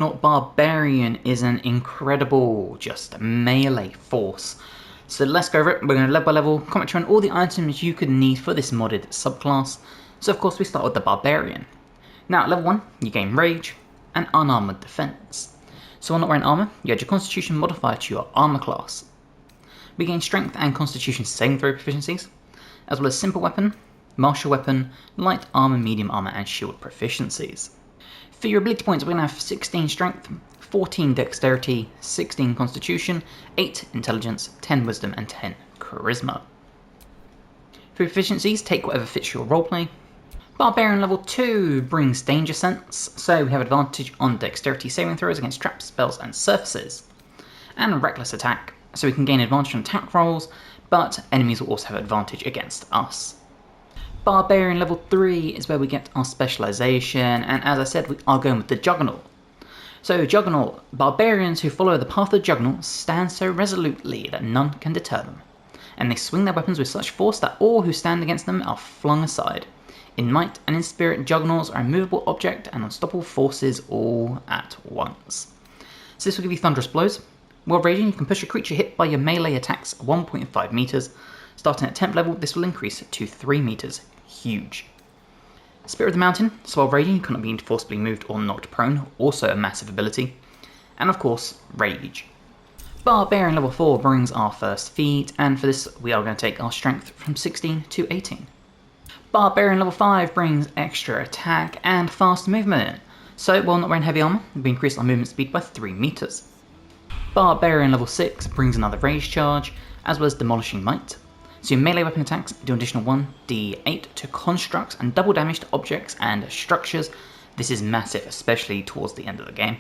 Juggernaut Barbarian is an incredible, just melee force. So let's go over it. We're going to level by level, commentary on all the items you could need for this modded subclass. So of course we start with the Barbarian. Now at level 1, you gain Rage and Unarmoured Defense. So while not wearing armor, you add your Constitution modifier to your armor class. We gain Strength and Constitution saving throw proficiencies, as well as Simple Weapon, Martial Weapon, Light Armor, Medium Armor and Shield proficiencies. For your ability points, we're going to have 16 Strength, 14 Dexterity, 16 Constitution, 8 Intelligence, 10 Wisdom and 10 Charisma. For proficiencies, take whatever fits your roleplay. Barbarian level 2 brings Danger Sense, so we have advantage on Dexterity saving throws against traps, spells and surfaces. And Reckless Attack, so we can gain advantage on attack rolls, but enemies will also have advantage against us. Barbarian level 3 is where we get our specialization, and as I said, we are going with the Juggernaut. So Juggernaut, barbarians who follow the path of the Juggernaut stand so resolutely that none can deter them, and they swing their weapons with such force that all who stand against them are flung aside. In might and in spirit, Juggernauts are immovable object and unstoppable forces all at once. So this will give you thunderous blows. While raging, you can push a creature hit by your melee attacks 1.5 meters. Starting at 10th level, this will increase to 3 meters. Huge. Spirit of the Mountain, so while raging you cannot be forcibly moved or knocked prone, also a massive ability. And of course, Rage. Barbarian level 4 brings our first feat, and for this we are going to take our strength from 16 to 18. Barbarian level 5 brings extra attack and fast movement, so while not wearing heavy armor, we increase our movement speed by 3 meters. Barbarian level 6 brings another Rage charge, as well as Demolishing Might. So your melee weapon attacks do an additional 1d8 to constructs and double damage to objects and structures. This is massive, especially towards the end of the game.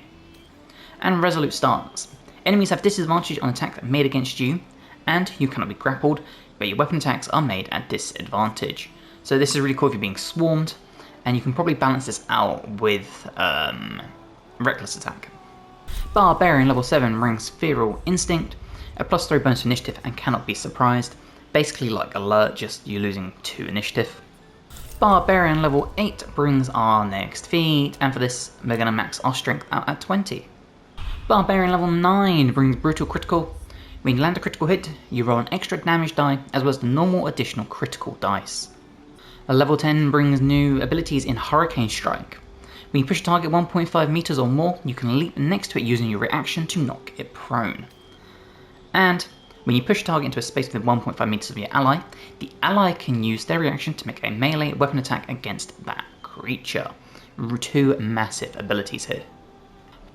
And Resolute Stance. Enemies have disadvantage on attack made against you, and you cannot be grappled, but your weapon attacks are made at disadvantage. So this is really cool if you're being swarmed, and you can probably balance this out with Reckless Attack. Barbarian level 7 brings Feral Instinct, a +3 bonus to initiative and cannot be surprised. Basically like Alert, just you losing 2 initiative. Barbarian level 8 brings our next feat, and for this we're going to max our strength out at 20. Barbarian level 9 brings Brutal Critical. When you land a critical hit, you roll an extra damage die as well as the normal additional critical dice. A level 10 brings new abilities in Hurricane Strike. When you push a target 1.5 meters or more, you can leap next to it using your reaction to knock it prone. And when you push a target into a space within 1.5 meters of your ally, the ally can use their reaction to make a melee weapon attack against that creature. 2 massive abilities here.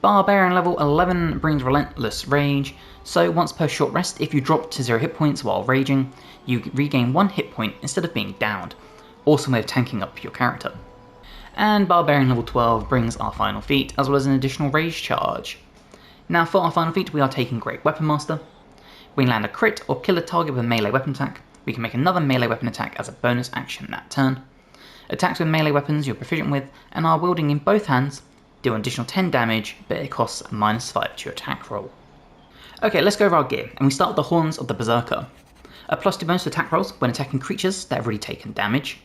Barbarian level 11 brings Relentless Rage, so once per short rest, if you drop to 0 hit points while raging, you regain 1 hit point instead of being downed. Awesome way of tanking up your character. And Barbarian level 12 brings our final feat, as well as an additional Rage charge. Now for our final feat, we are taking Great Weapon Master. When we land a crit or kill a target with a melee weapon attack, we can make another melee weapon attack as a bonus action that turn. Attacks with melee weapons you're proficient with and are wielding in both hands do an additional 10 damage, but it costs -5 to your attack roll. Okay, let's go over our gear, and we start with the Horns of the Berserker. A +2 bonus to attack rolls when attacking creatures that have already taken damage.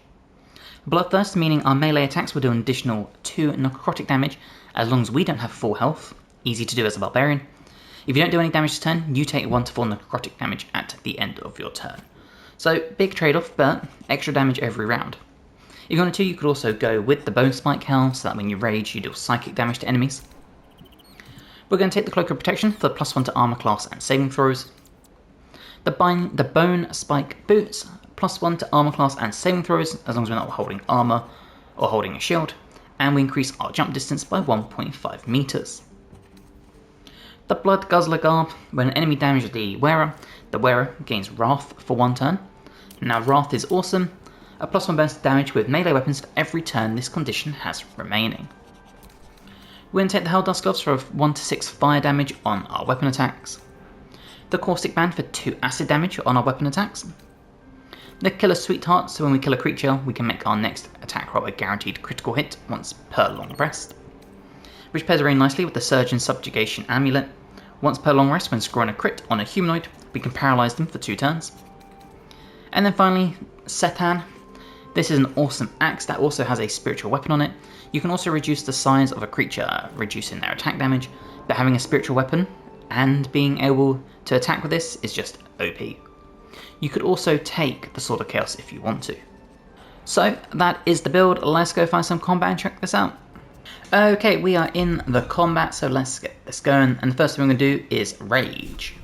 Bloodthirst, meaning our melee attacks will do an additional 2 necrotic damage as long as we don't have full health. Easy to do as a barbarian. If you don't do any damage this turn, you take 1 to 4 necrotic damage at the end of your turn. So big trade-off, but extra damage every round. If you wanted to, you could also go with the Bone Spike Helm, so that when you rage, you deal psychic damage to enemies. We're going to take the Cloak of Protection for the +1 to armor class and saving throws. The Bone Spike Boots, +1 to armor class and saving throws, as long as we're not holding armor or holding a shield, and we increase our jump distance by 1.5 meters. The Blood Guzzler Garb, when an enemy damages the wearer gains Wrath for 1 turn. Now Wrath is awesome, a +1 bonus to damage with melee weapons for every turn this condition has remaining. We're going to take the Helldusk Gloves for 1 to 6 fire damage on our weapon attacks. The Caustic Band for 2 acid damage on our weapon attacks. The Killer Sweetheart, so when we kill a creature, we can make our next attack roll a guaranteed critical hit once per long rest. Which pairs very nicely with the Surgeon Subjugation Amulet. Once per long rest, when scoring a crit on a humanoid, we can paralyze them for 2 turns. And then finally, Sethan. This is an awesome axe that also has a spiritual weapon on it. You can also reduce the size of a creature, reducing their attack damage, but having a spiritual weapon and being able to attack with this is just OP. You could also take the Sword of Chaos if you want to. So that is the build. Let's go find some combat and check this out. Okay, we are in the combat, so let's get this going. And the first thing we're going to do is Rage.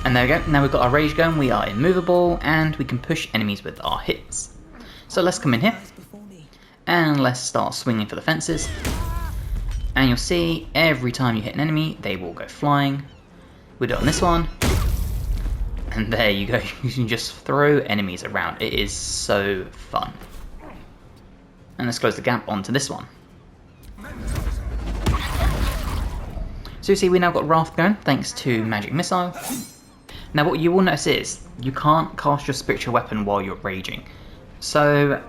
And there we go, now we've got our Rage going, we are immovable, and we can push enemies with our hits. So let's come in here, and let's start swinging for the fences. And you'll see, every time you hit an enemy, they will go flying. We do it on this one. And there you go, you can just throw enemies around. It is so fun. And let's close the gap onto this one. So you see we now got Wrath going, thanks to Magic Missile. Now what you will notice is, you can't cast your spiritual weapon while you're raging. So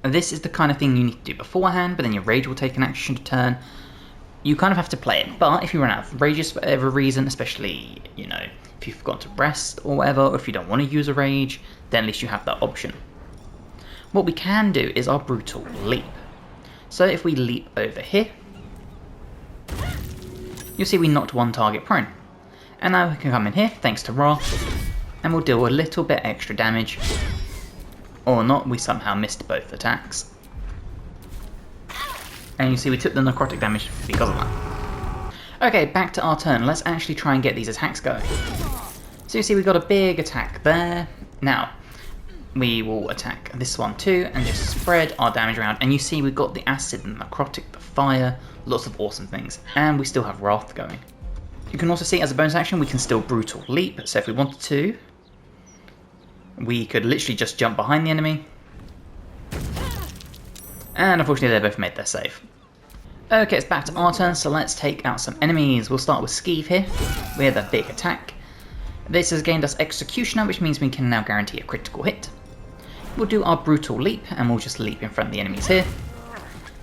this is the kind of thing you need to do beforehand, but then your rage will take an action to turn. You kind of have to play it, but if you run out of rages for whatever reason, especially, you know, if you've forgotten to rest or whatever, or if you don't want to use a rage, then at least you have that option. What we can do is our Brutal Leap. So if we leap over here, you'll see we knocked one target prone. And now we can come in here, thanks to Wrath, and we'll deal a little bit extra damage. Or not, we somehow missed both attacks. And you see we took the necrotic damage because of that. Okay, back to our turn. Let's actually try and get these attacks going. So you see we got a big attack there. Now, we will attack this one too and just spread our damage around. And you see we've got the acid and the necrotic, the fire, lots of awesome things. And we still have Wrath going. You can also see as a bonus action we can still Brutal Leap. So if we wanted to, we could literally just jump behind the enemy. And unfortunately they both made their save. Okay, it's back to our turn, so let's take out some enemies. We'll start with Skeeve here, with a big attack. This has gained us Executioner, which means we can now guarantee a critical hit. We'll do our Brutal Leap, and we'll just leap in front of the enemies here,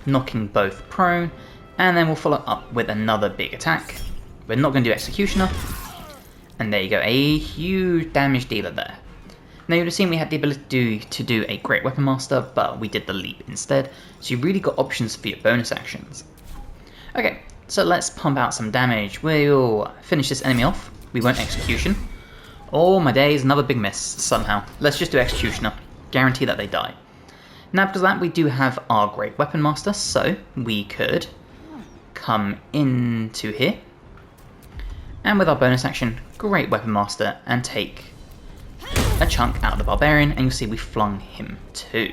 knocking both prone, and then we'll follow up with another big attack. We're not going to do Executioner, and there you go, a huge damage dealer there. Now you'd have seen we had the ability to do a Great Weapon Master, but we did the Leap instead, so you really got options for your bonus actions. Okay, so let's pump out some damage. We'll finish this enemy off. We won't Execution. Oh my days, another big miss somehow. Let's just do Executioner. Guarantee that they die. Now because of that we do have our Great Weapon Master, so we could come into here. And with our bonus action, Great Weapon Master, and take a chunk out of the Barbarian, and you'll see we flung him too.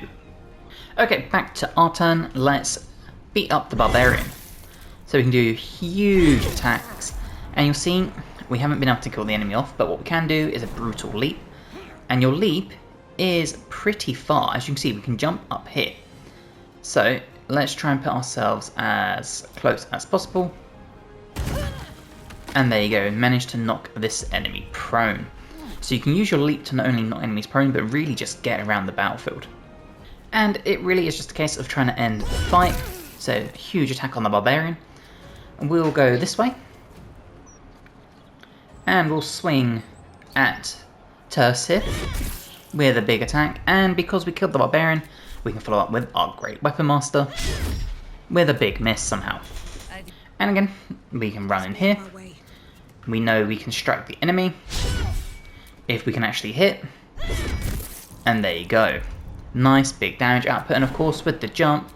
Okay, back to our turn. Let's beat up the Barbarian. So we can do huge attacks, and you'll see we haven't been able to kill the enemy off, but what we can do is a Brutal Leap, and your leap is pretty far. As you can see, we can jump up here. So let's try and put ourselves as close as possible. And there you go, managed to knock this enemy prone. So you can use your leap to not only knock enemies prone, but really just get around the battlefield. And it really is just a case of trying to end the fight. So huge attack on the Barbarian. We'll go this way. And we'll swing at Terse here with a big attack. And because we killed the Barbarian, we can follow up with our Great Weapon Master with a big miss somehow. And again, we can run in here. We know we can strike the enemy if we can actually hit. And there you go. Nice big damage output. And of course with the jump,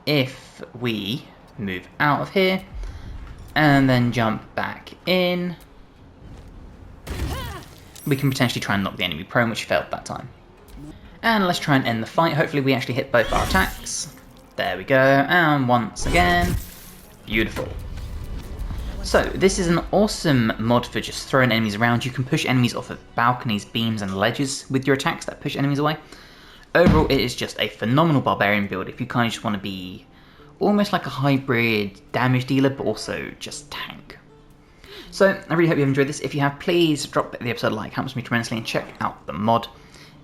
if we move out of here and then jump back in, we can potentially try and knock the enemy prone, which failed that time. And let's try and end the fight. Hopefully we actually hit both our attacks. There we go. And once again, beautiful. So this is an awesome mod for just throwing enemies around. You can push enemies off of balconies, beams and ledges with your attacks that push enemies away. Overall it is just a phenomenal Barbarian build if you kind of just want to be almost like a hybrid damage dealer but also just tank. So I really hope you've enjoyed this. If you have, please drop the episode a like, helps me tremendously, and check out the mod.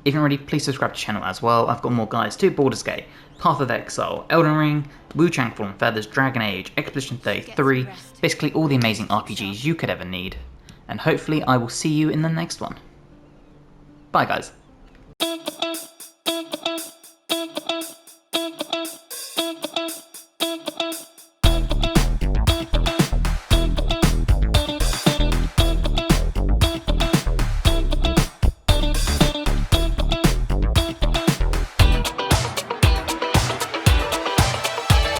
If you're ready, please subscribe to the channel as well. I've got more guides to Baldur's Gate, Path of Exile, Elden Ring, Wu Chang Fallen Feathers, Dragon Age, Expedition 33, basically all the amazing RPGs you could ever need. And hopefully I will see you in the next one. Bye guys.